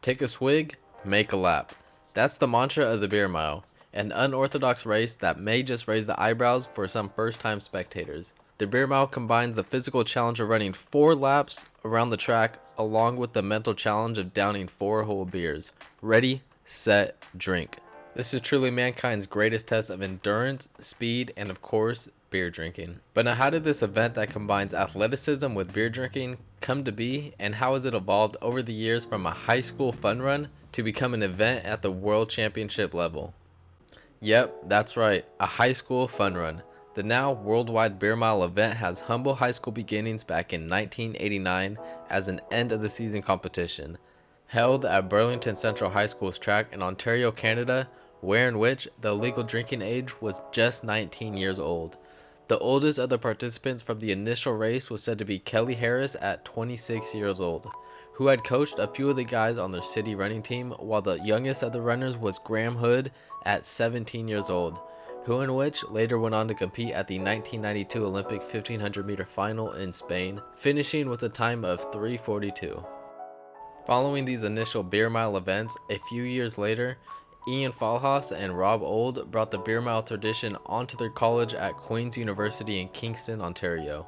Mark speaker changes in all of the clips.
Speaker 1: Take a swig, make a lap. That's the mantra of the beer mile, an unorthodox race that may just raise the eyebrows for some first-time spectators. The beer mile combines the physical challenge of running 4 laps around the track along with the mental challenge of downing 4 whole beers. Ready, set, drink. This is truly mankind's greatest test of endurance, speed, and of course, beer drinking. But now, how did this event that combines athleticism with beer drinking come to be, and how has it evolved over the years from a high school fun run to become an event at the world championship level? Yep, that's right, a high school fun run. The now worldwide beer mile event has humble high school beginnings back in 1989 as an end of the season competition, held at Burlington Central High School's track in Ontario, Canada, where in which the legal drinking age was just 19 years old. The oldest of the participants from the initial race was said to be Kelly Harris at 26 years old, who had coached a few of the guys on their city running team, while the youngest of the runners was Graham Hood at 17 years old, who in which later went on to compete at the 1992 Olympic 1500 meter final in Spain, finishing with a time of 3:42. Following these initial beer mile events, a few years later, Ian Fallhaus and Rob Old brought the beer mile tradition onto their college at Queen's University in Kingston, Ontario.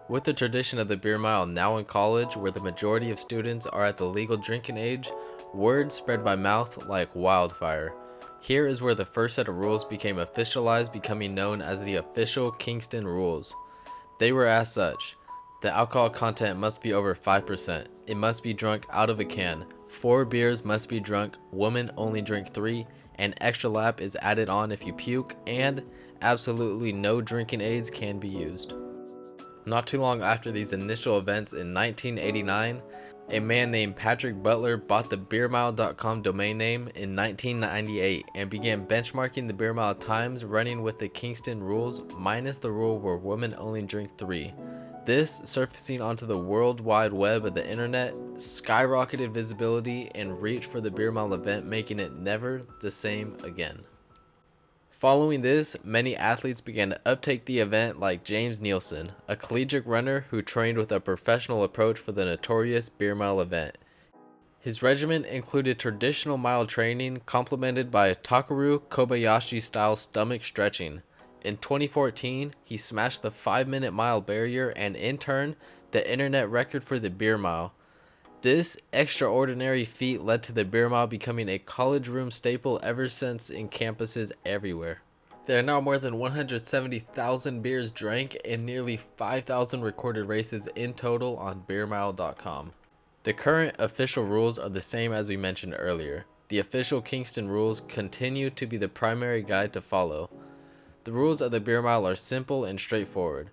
Speaker 1: With the tradition of the beer mile now in college, where the majority of students are at the legal drinking age, word spread by mouth like wildfire. Here is where the first set of rules became officialized, becoming known as the official Kingston rules. They were as such: the alcohol content must be over 5%. It must be drunk out of a can. 4 beers must be drunk. Women only drink 3. An extra lap is added on if you puke, and absolutely no drinking aids can be used. Not too long after these initial events in 1989, a man named Patrick Butler bought the beermile.com domain name in 1998 and began benchmarking the beer mile times, running with the Kingston rules minus the rule where women only drink 3. This, surfacing onto the world wide web of the internet, skyrocketed visibility and reach for the beer mile event, making it never the same again. Following this, many athletes began to uptake the event, like James Nielsen, a collegiate runner who trained with a professional approach for the notorious beer mile event. His regimen included traditional mile training complemented by Takaru Kobayashi style stomach stretching. In 2014, he smashed the 5-minute mile barrier and in turn, the internet record for the beer mile. This extraordinary feat led to the beer mile becoming a college room staple ever since in campuses everywhere. There are now more than 170,000 beers drank and nearly 5,000 recorded races in total on beermile.com. The current official rules are the same as we mentioned earlier. The official Kingston rules continue to be the primary guide to follow. The rules of the beer mile are simple and straightforward.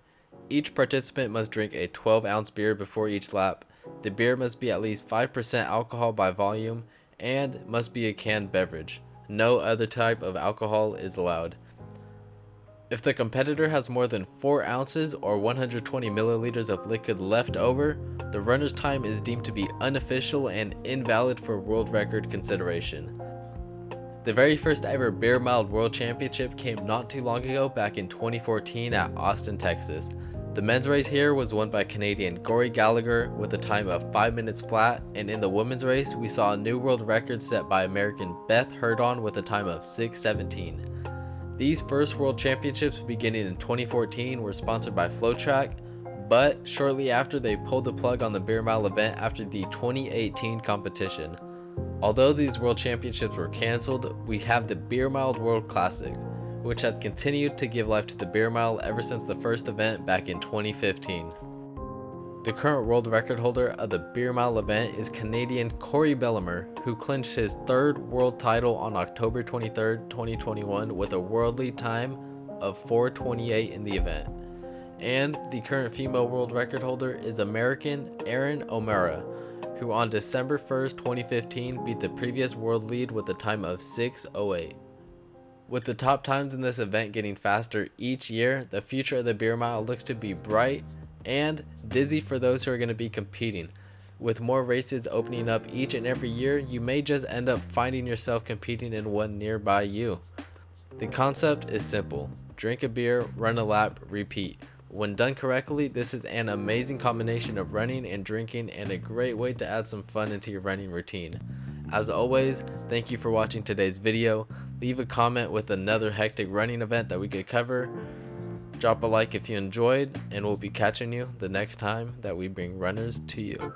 Speaker 1: Each participant must drink a 12-ounce beer before each lap. The beer must be at least 5% alcohol by volume and must be a canned beverage. No other type of alcohol is allowed. If the competitor has more than 4 ounces or 120 milliliters of liquid left over, the runner's time is deemed to be unofficial and invalid for world record consideration. The very first ever Beer Mile World Championship came not too long ago, back in 2014 at Austin, Texas. The men's race here was won by Canadian Gory Gallagher with a time of 5 minutes flat, and in the women's race we saw a new world record set by American Beth Hurdon with a time of 6:17. These first world championships beginning in 2014 were sponsored by FlowTrack, but shortly after they pulled the plug on the Beer Mile event after the 2018 competition. Although these world championships were cancelled, we have the Beer Mile World Classic, which has continued to give life to the beer mile ever since the first event back in 2015. The current world record holder of the beer mile event is Canadian Corey Bellimer, who clinched his 3rd world title on October 23, 2021 with a worldly time of 4:28 in the event. And the current female world record holder is American Erin O'Mara, who on December 1st, 2015 beat the previous world lead with a time of 6:08. With the top times in this event getting faster each year, the future of the beer mile looks to be bright and dizzy for those who are going to be competing. With more races opening up each and every year, you may just end up finding yourself competing in one nearby you. The concept is simple: drink a beer, run a lap, repeat. When done correctly, this is an amazing combination of running and drinking, and a great way to add some fun into your running routine. As always, thank you for watching today's video. Leave a comment with another hectic running event that we could cover. Drop a like if you enjoyed, and we'll be catching you the next time that we bring runners to you.